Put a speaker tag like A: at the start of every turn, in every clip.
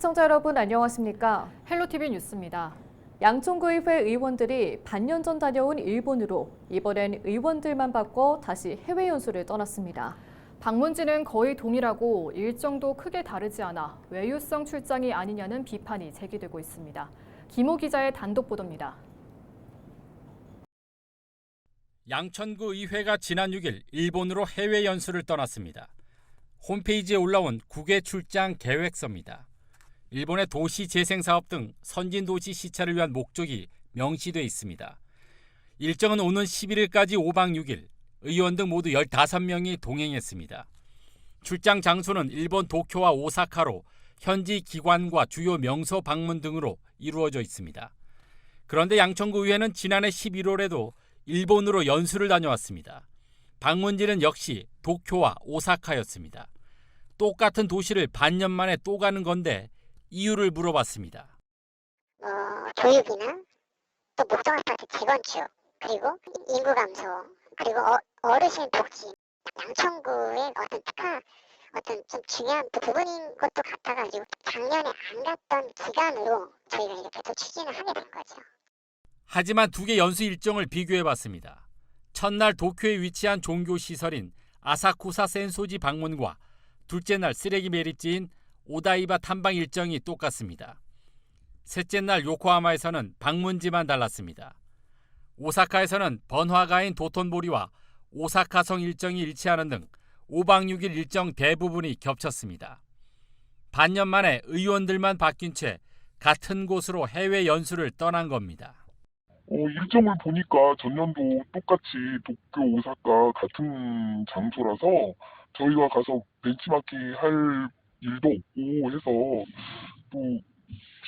A: 시청자 여러분 안녕하십니까?
B: 헬로티비 뉴스입니다.
A: 양천구의회 의원들이 반년 전 다녀온 일본으로 이번엔 의원들만 바꿔 다시 해외 연수를 떠났습니다.
B: 방문지는 거의 동일하고 일정도 크게 다르지 않아 외유성 출장이 아니냐는 비판이 제기되고 있습니다. 김호 기자의 단독 보도입니다.
C: 양천구 의회가 지난 6일 일본으로 해외 연수를 떠났습니다. 홈페이지에 올라온 국외 출장 계획서입니다. 일본의 도시 재생 사업 등 선진 도시 시찰을 위한 목적이 명시돼 있습니다. 일정은 오는 11일까지 5박 6일, 의원 등 모두 15명이 동행했습니다. 출장 장소는 일본 도쿄와 오사카로 현지 기관과 주요 명소 방문 등으로 이루어져 있습니다. 그런데 양천구 의회는 지난해 11월에도 일본으로 연수를 다녀왔습니다. 방문지는 역시 도쿄와 오사카였습니다. 똑같은 도시를 반년 만에 또 가는 건데 이유를 물어봤습니다.
D: 교육이나 또 목적 아파트 재건축, 그리고 인구 감소, 그리고 어르신 복지, 양천구의 어떤 좀 중요한 부분인 것도 같아가지고 작년에 안 갔던 기간으로 저희가 이렇게 또 추진을 하게 된 거죠.
C: 하지만 두 개 연수 일정을 비교해봤습니다. 첫날 도쿄에 위치한 종교시설인 아사쿠사 센소지 방문과 둘째 날 쓰레기 매립지인 오다이바 탐방 일정이 똑같습니다. 셋째 날 요코하마에서는 방문지만 달랐습니다. 오사카에서는 번화가인 도톤보리와 오사카성 일정이 일치하는 등 5박 6일 일정 대부분이 겹쳤습니다. 반년 만에 의원들만 바뀐 채 같은 곳으로 해외 연수를 떠난 겁니다.
E: 일정을 보니까 전년도 똑같이 도쿄, 오사카 같은 장소라서 저희가 가서 벤치마킹 할 일도 없고 해서 또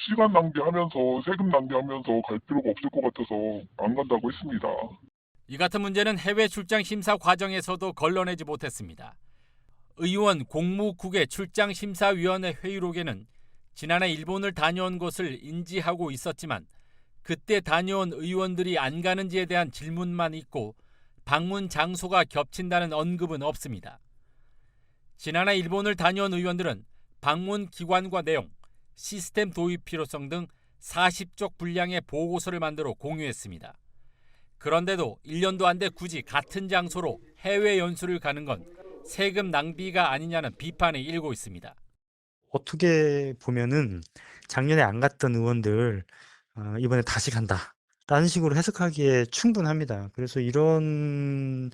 E: 시간 낭비하면서 세금 낭비하면서 갈 필요가 없을 것 같아서 안 간다고 했습니다.
C: 이 같은 문제는 해외 출장 심사 과정에서도 걸러내지 못했습니다. 의원 공무국외 출장심사위원회 회의록에는 지난해 일본을 다녀온 것을 인지하고 있었지만 그때 다녀온 의원들이 안 가는지에 대한 질문만 있고 방문 장소가 겹친다는 언급은 없습니다. 지난해 일본을 다녀온 의원들은 방문 기관과 내용, 시스템 도입 필요성 등 40쪽 분량의 보고서를 만들어 공유했습니다. 그런데도 1년도 안 돼 굳이 같은 장소로 해외 연수를 가는 건 세금 낭비가 아니냐는 비판이 일고 있습니다.
F: 어떻게 보면은 작년에 안 갔던 의원들 이번에 다시 간다 라는 식으로 해석하기에 충분합니다. 그래서 이런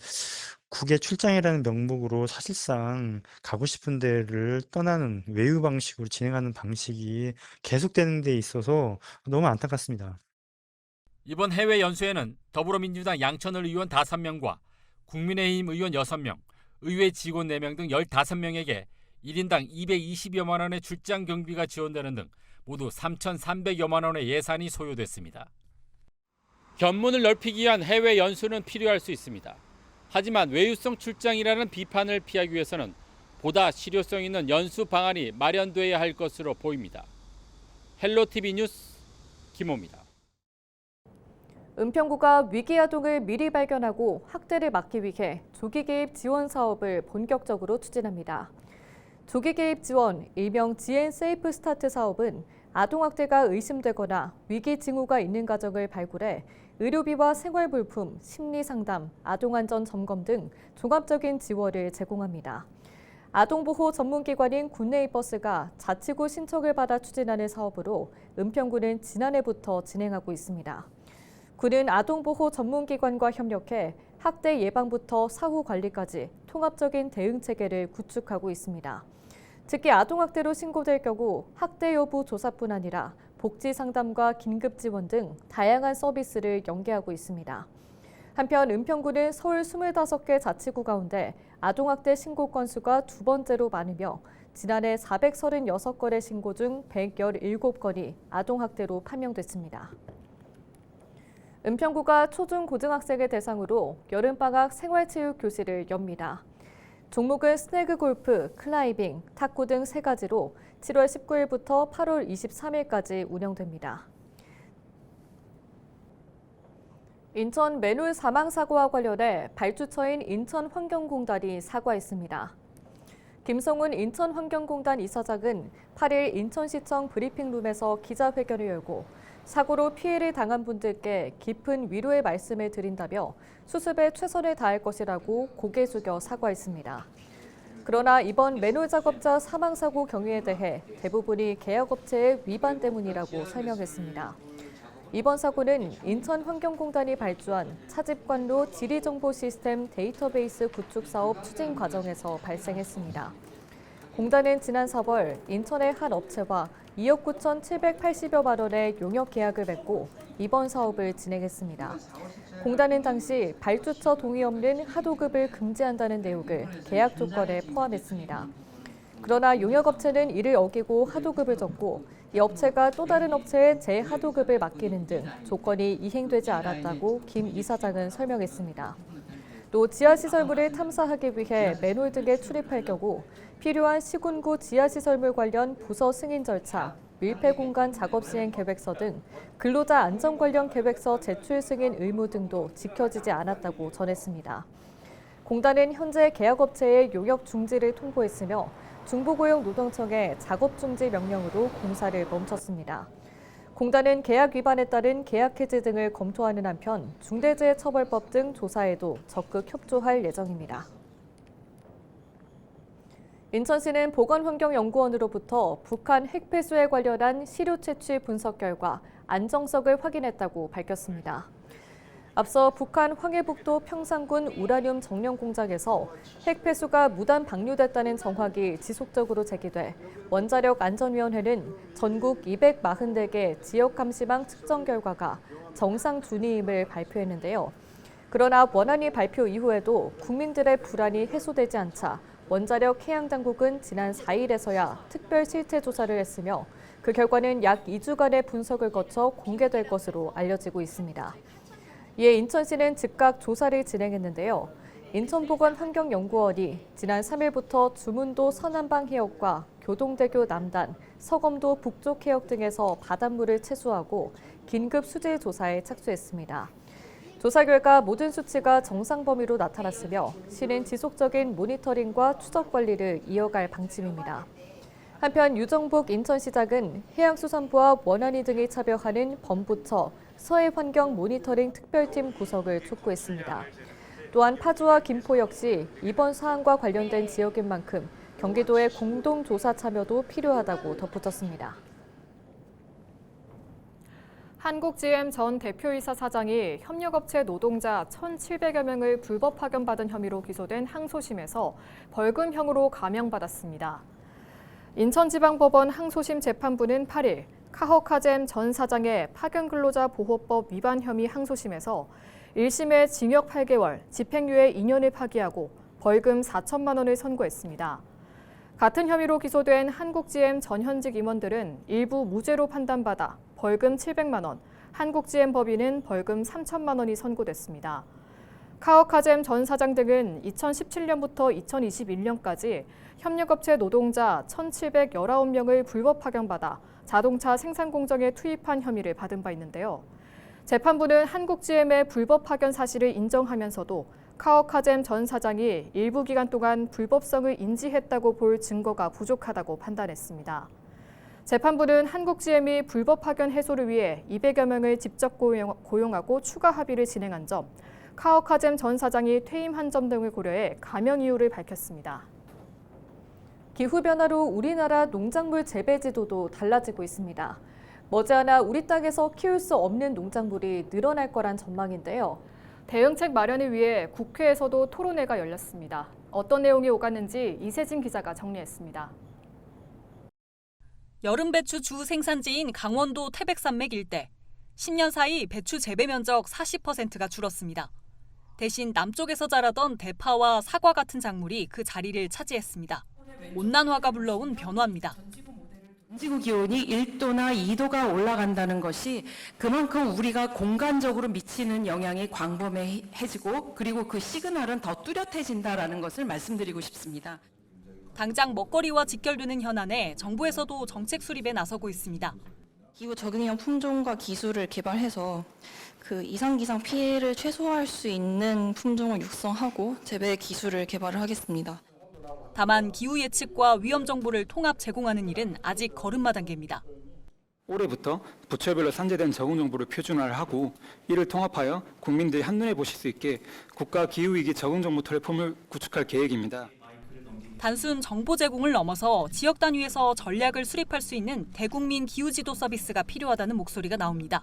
F: 국외 출장이라는 명목으로 사실상 가고 싶은 데를 떠나는 외유 방식으로 진행하는 방식이 계속되는 데 있어서 너무 안타깝습니다.
C: 이번 해외 연수에는 더불어민주당 양천을 의원 5명과 국민의힘 의원 6명, 의회 직원 4명 등 15명에게 1인당 220여만 원의 출장 경비가 지원되는 등 모두 3,300여만 원의 예산이 소요됐습니다. 견문을 넓히기 위한 해외 연수는 필요할 수 있습니다. 하지만 외유성 출장이라는 비판을 피하기 위해서는 보다 실효성 있는 연수 방안이 마련돼야 할 것으로 보입니다. 헬로티비 뉴스 김호입니다.
A: 은평구가 위기 아동을 미리 발견하고 학대를 막기 위해 조기 개입 지원 사업을 본격적으로 추진합니다. 조기 개입 지원, 일명 GN 세이프 스타트 사업은 아동학대가 의심되거나 위기 징후가 있는 가정을 발굴해 의료비와 생활물품, 심리상담, 아동안전 점검 등 종합적인 지원을 제공합니다. 아동보호 전문기관인 굿네이버스가 자치구 신청을 받아 추진하는 사업으로 은평구는 지난해부터 진행하고 있습니다. 구는 아동보호 전문기관과 협력해 학대 예방부터 사후 관리까지 통합적인 대응 체계를 구축하고 있습니다. 특히 아동학대로 신고될 경우 학대 여부 조사뿐 아니라 복지 상담과 긴급 지원 등 다양한 서비스를 연계하고 있습니다. 한편 은평구는 서울 25개 자치구 가운데 아동학대 신고 건수가 두 번째로 많으며 지난해 436건의 신고 중 117건이 아동학대로 판명됐습니다. 은평구가 초중 고등학생을 대상으로 여름방학 생활체육 교실을 엽니다. 종목은 스네그 골프, 클라이밍, 탁구 등 3가지로 7월 19일부터 8월 23일까지 운영됩니다. 인천 맨홀 사망 사고와 관련해 발주처인 인천환경공단이 사과했습니다. 김성훈 인천환경공단 이사장은 8일 인천시청 브리핑룸에서 기자회견을 열고 사고로 피해를 당한 분들께 깊은 위로의 말씀을 드린다며 수습에 최선을 다할 것이라고 고개 숙여 사과했습니다. 그러나 이번 맨홀 작업자 사망사고 경위에 대해 대부분이 계약업체의 위반 때문이라고 설명했습니다. 이번 사고는 인천환경공단이 발주한 차집관로 지리정보 시스템 데이터베이스 구축 사업 추진 과정에서 발생했습니다. 공단은 지난 4월 인천의 한 업체와 2억 9,780여만 원의 용역 계약을 맺고 이번 사업을 진행했습니다. 공단은 당시 발주처 동의 없는 하도급을 금지한다는 내용을 계약 조건에 포함했습니다. 그러나 용역업체는 이를 어기고 하도급을 줬고 이 업체가 또 다른 업체에 재하도급을 맡기는 등 조건이 이행되지 않았다고 김 이사장은 설명했습니다. 또 지하시설물을 탐사하기 위해 맨홀 등에 출입할 경우 필요한 시군구 지하시설물 관련 부서 승인 절차, 밀폐공간 작업 시행 계획서 등 근로자 안전 관련 계획서 제출 승인 의무 등도 지켜지지 않았다고 전했습니다. 공단은 현재 계약업체의 용역 중지를 통보했으며 중부고용노동청에 작업 중지 명령으로 공사를 멈췄습니다. 공단은 계약 위반에 따른 계약 해지 등을 검토하는 한편 중대재해처벌법 등 조사에도 적극 협조할 예정입니다. 인천시는 보건환경연구원으로부터 북한 핵폐수에 관련한 시료 채취 분석 결과 안정성을 확인했다고 밝혔습니다. 앞서 북한 황해북도 평산군 우라늄 정령 공장에서 핵폐수가 무단 방류됐다는 정황이 지속적으로 제기돼 원자력 안전위원회는 전국 244개 지역 감시망 측정 결과가 정상 준위임을 발표했는데요. 그러나 원안이 발표 이후에도 국민들의 불안이 해소되지 않자 원자력 해양당국은 지난 4일에서야 특별 실태 조사를 했으며 그 결과는 약 2주간의 분석을 거쳐 공개될 것으로 알려지고 있습니다. 이에 인천시는 즉각 조사를 진행했는데요. 인천보건환경연구원이 지난 3일부터 주문도 서남방 해역과 교동대교 남단, 서검도 북쪽 해역 등에서 바닷물을 채수하고 긴급 수질 조사에 착수했습니다. 조사 결과 모든 수치가 정상 범위로 나타났으며 시는 지속적인 모니터링과 추적 관리를 이어갈 방침입니다. 한편 유정복 인천시장은 해양수산부와 원안위 등이 참여하는 범부처 서해환경 모니터링 특별팀 구성을 촉구했습니다. 또한 파주와 김포 역시 이번 사안과 관련된 지역인 만큼 경기도의 공동조사 참여도 필요하다고 덧붙였습니다.
B: 한국GM 전 대표이사 사장이 협력업체 노동자 1,700여 명을 불법 파견받은 혐의로 기소된 항소심에서 벌금형으로 감형받았습니다. 인천지방법원 항소심 재판부는 8일 카허카잼 전 사장의 파견근로자 보호법 위반 혐의 항소심에서 1심에 징역 8개월, 집행유예 2년을 파기하고 벌금 4천만 원을 선고했습니다. 같은 혐의로 기소된 한국GM 전 현직 임원들은 일부 무죄로 판단받아 벌금 700만 원, 한국GM 법인은 벌금 3천만 원이 선고됐습니다. 카허카잼 전 사장 등은 2017년부터 2021년까지 협력업체 노동자 1,719명을 불법 파견받아 자동차 생산 공정에 투입한 혐의를 받은 바 있는데요. 재판부는 한국GM의 불법 파견 사실을 인정하면서도 카허카잼 전 사장이 일부 기간 동안 불법성을 인지했다고 볼 증거가 부족하다고 판단했습니다. 재판부는 한국GM이 불법 파견 해소를 위해 200여 명을 직접 고용하고 추가 합의를 진행한 점, 카허카잼 전 사장이 퇴임한 점 등을 고려해 감형 이유를 밝혔습니다.
A: 기후변화로 우리나라 농작물 재배 지도도 달라지고 있습니다. 머지않아 우리 땅에서 키울 수 없는 농작물이 늘어날 거란 전망인데요.
B: 대응책 마련을 위해 국회에서도 토론회가 열렸습니다. 어떤 내용이 오갔는지 이세진 기자가 정리했습니다.
G: 여름 배추 주 생산지인 강원도 태백산맥 일대. 10년 사이 배추 재배 면적 40%가 줄었습니다. 대신 남쪽에서 자라던 대파와 사과 같은 작물이 그 자리를 차지했습니다. 온난화가 불러온 변화입니다.
H: 지구 기온이 1도나 2도가 올라간다는 것이 그만큼 우리가 공간적으로 미치는 영향이 광범해지고 그리고 그 시그널은 더 뚜렷해진다라는 것을 말씀드리고 싶습니다.
G: 당장 먹거리와 직결되는 현안에 정부에서도 정책 수립에 나서고 있습니다.
I: 기후 적응형 품종과 기술을 개발해서 그 이상기상 피해를 최소화할 수 있는 품종을 육성하고 재배 기술을 개발을 하겠습니다.
G: 다만 기후 예측과 위험 정보를 통합 제공하는 일은 아직 걸음마 단계입니다.
J: 올해부터 부처별로 산재된 적응 정보를 표준화하고 이를 통합하여 국민들이 한눈에 보실 수 있게 국가 기후위기 적응 정보 플랫폼을 구축할 계획입니다.
G: 단순 정보 제공을 넘어서 지역 단위에서 전략을 수립할 수 있는 대국민 기후지도 서비스가 필요하다는 목소리가 나옵니다.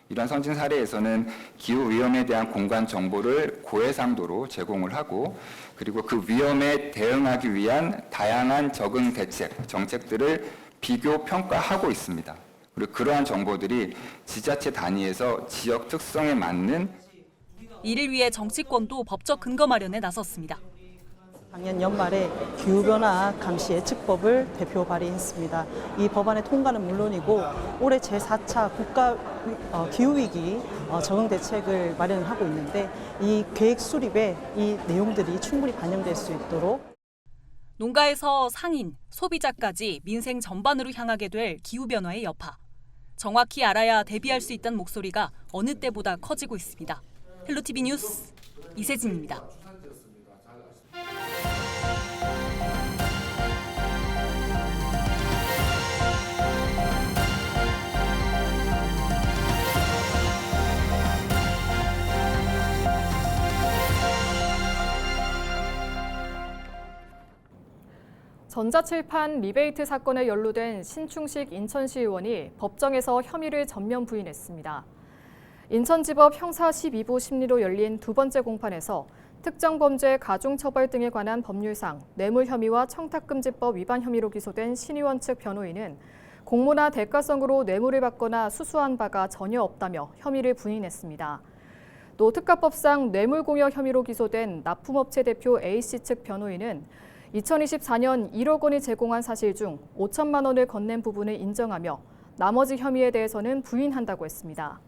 K: 이러한 선진 사례에서는 기후 위험에 대한 공간 정보를 고해상도로 제공을 하고 그리고 그 위험에 대응하기 위한 다양한 적응 대책, 정책들을 비교 평가하고 있습니다. 그리고 그러한 정보들이 지자체 단위에서 지역 특성에 맞는
G: 이를 위해 정치권도 법적 근거 마련에 나섰습니다.
L: 작년 연말에 기후변화 감시 예측법을 대표 발의했습니다. 이 법안의 통과는 물론이고 올해 제4차 국가 기후위기 적응 대책을 마련하고 있는데 이 계획 수립에 이 내용들이 충분히 반영될 수 있도록
G: 농가에서 상인, 소비자까지 민생 전반으로 향하게 될 기후변화의 여파. 정확히 알아야 대비할 수 있다는 목소리가 어느 때보다 커지고 있습니다. 헬로티비 뉴스 이세진입니다.
B: 전자칠판 리베이트 사건에 연루된 신충식 인천시 의원이 법정에서 혐의를 전면 부인했습니다. 인천지법 형사 12부 심리로 열린 두 번째 공판에서 특정범죄 가중처벌 등에 관한 법률상 뇌물 혐의와 청탁금지법 위반 혐의로 기소된 신 의원 측 변호인은 공모나 대가성으로 뇌물을 받거나 수수한 바가 전혀 없다며 혐의를 부인했습니다. 또 특가법상 뇌물공여 혐의로 기소된 납품업체 대표 A씨 측 변호인은 2024년 1억 원이 제공한 사실 중 5천만 원을 건넨 부분을 인정하며 나머지 혐의에 대해서는 부인한다고 했습니다.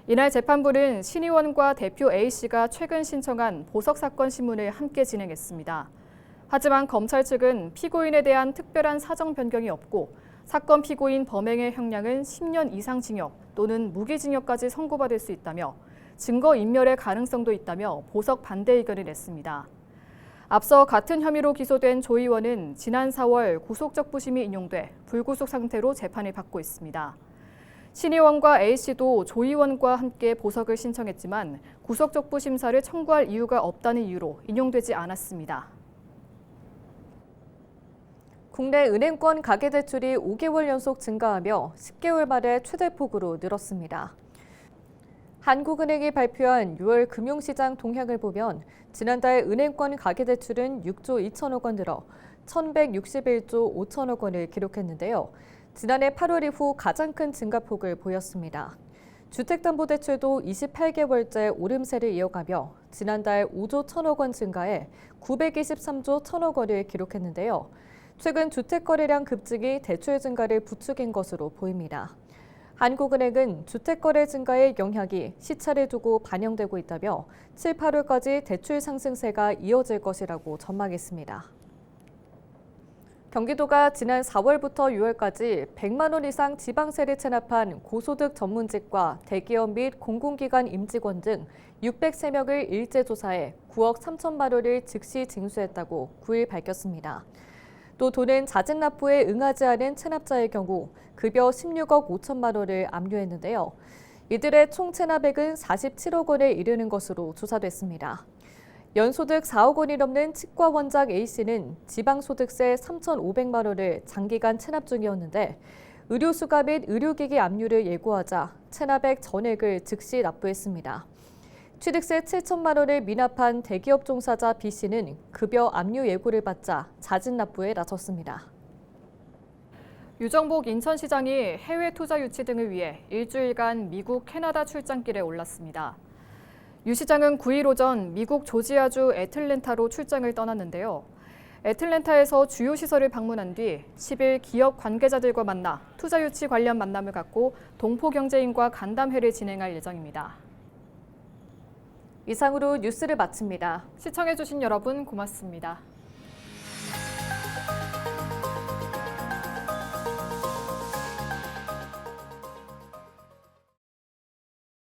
B: 이날 재판부는 신 의원과 대표 A씨가 최근 신청한 보석사건 신문을 함께 진행했습니다. 하지만 검찰 측은 피고인에 대한 특별한 사정 변경이 없고 사건 피고인 범행의 형량은 10년 이상 징역 또는 무기징역까지 선고받을 수 있다며 증거인멸의 가능성도 있다며 보석 반대 의견을 냈습니다. 앞서 같은 혐의로 기소된 조 의원은 지난 4월 구속적부심이 인용돼 불구속 상태로 재판을 받고 있습니다. 신 의원과 A씨도 조 의원과 함께 보석을 신청했지만 구속적부 심사를 청구할 이유가 없다는 이유로 인용되지 않았습니다.
A: 국내 은행권 가계대출이 5개월 연속 증가하며 10개월 만에 최대폭으로 늘었습니다. 한국은행이 발표한 6월 금융시장 동향을 보면 지난달 은행권 가계대출은 6조 2천억 원 늘어 1,161조 5천억 원을 기록했는데요. 지난해 8월 이후 가장 큰 증가폭을 보였습니다. 주택담보대출도 28개월째 오름세를 이어가며 지난달 5조 1천억 원 증가해 923조 1천억 원을 기록했는데요. 최근 주택거래량 급증이 대출 증가를 부추긴 것으로 보입니다. 한국은행은 주택거래 증가의 영향이 시차를 두고 반영되고 있다며 7, 8월까지 대출 상승세가 이어질 것이라고 전망했습니다. 경기도가 지난 4월부터 6월까지 100만 원 이상 지방세를 체납한 고소득 전문직과 대기업 및 공공기관 임직원 등 603명을 일제 조사해 9억 3천만 원을 즉시 징수했다고 9일 밝혔습니다. 또 도는 잦은 납부에 응하지 않은 체납자의 경우 급여 16억 5천만 원을 압류했는데요. 이들의 총 체납액은 47억 원에 이르는 것으로 조사됐습니다. 연소득 4억 원이 넘는 치과 원장 A씨는 지방소득세 3,500만 원을 장기간 체납 중이었는데 의료수가 및 의료기기 압류를 예고하자 체납액 전액을 즉시 납부했습니다. 취득세 7천만 원을 미납한 대기업 종사자 B씨는 급여 압류 예고를 받자 잦은 납부에 나섰습니다.
B: 유정복 인천시장이 해외 투자 유치 등을 위해 일주일간 미국, 캐나다 출장길에 올랐습니다. 유 시장은 9일 오전 미국 조지아주 애틀랜타로 출장을 떠났는데요. 애틀랜타에서 주요 시설을 방문한 뒤 10일 기업 관계자들과 만나 투자 유치 관련 만남을 갖고 동포경제인과 간담회를 진행할 예정입니다.
A: 이상으로 뉴스를 마칩니다.
B: 시청해주신 여러분 고맙습니다.